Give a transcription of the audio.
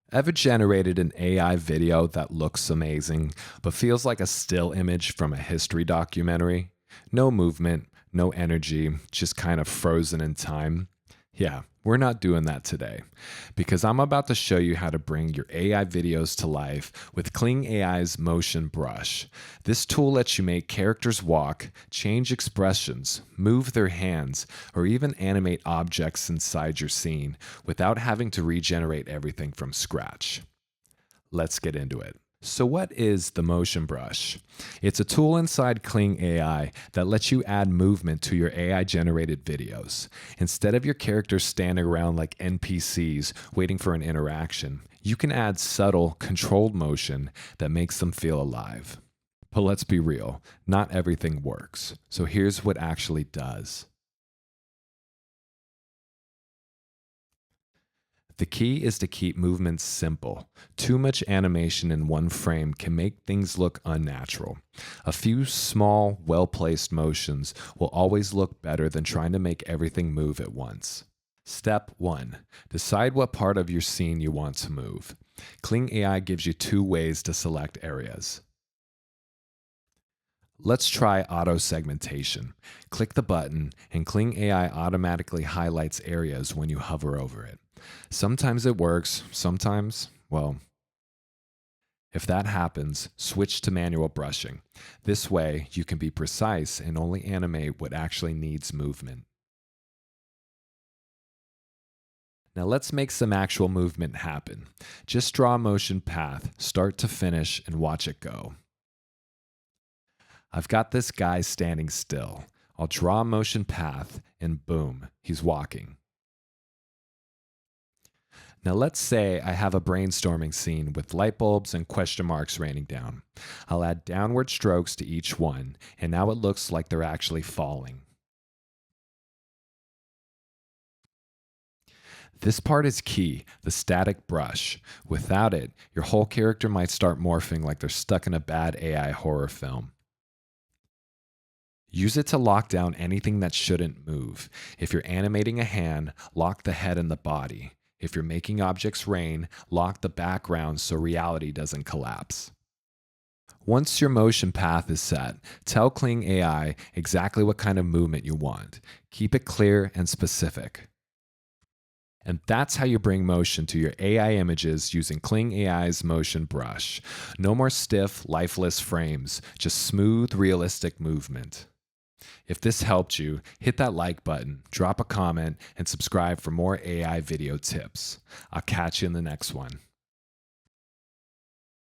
Ever generated an AI video that looks amazing, but feels like a still image from a history documentary? No movement, no energy, just kind of frozen in time? Yeah, we're not doing that today because I'm about to show you how to bring your AI videos to life with Kling AI's Motion Brush. This tool lets you make characters walk, change expressions, move their hands, or even animate objects inside your scene without having to regenerate everything from scratch. Let's get into it. So, what is the Motion Brush? It's a tool inside Kling AI that lets you add movement to your AI generated videos. Instead of your characters standing around like NPCs waiting for an interaction, you can add subtle, controlled motion that makes them feel alive. But let's be real, not everything works. So, here's what actually does. The key is to keep movements simple. Too much animation in one frame can make things look unnatural. A few small, well placed motions will always look better than trying to make everything move at once. Step 1. Decide what part of your scene you want to move. Kling AI gives you two ways to select areas. Let's try auto segmentation. Click the button, and Kling AI automatically highlights areas when you hover over it. Sometimes it works, sometimes, well, if that happens, switch to manual brushing. This way, you can be precise and only animate what actually needs movement. Now let's make some actual movement happen. Just draw a motion path, start to finish, and watch it go. I've got this guy standing still. I'll draw a motion path, and boom, he's walking. Now, let's say I have a brainstorming scene with light bulbs and question marks raining down. I'll add downward strokes to each one, and now it looks like they're actually falling. This part is key, the static brush. Without it, your whole character might start morphing like they're stuck in a bad AI horror film. Use it to lock down anything that shouldn't move. If you're animating a hand, lock the head and the body. If you're making objects rain, lock the background so reality doesn't collapse. Once your motion path is set, tell Kling AI exactly what kind of movement you want. Keep it clear and specific. And that's how you bring motion to your AI images using Kling AI's Motion Brush. No more stiff, lifeless frames, just smooth, realistic movement. If this helped you, hit that like button, drop a comment, and subscribe for more AI video tips. I'll catch you in the next one.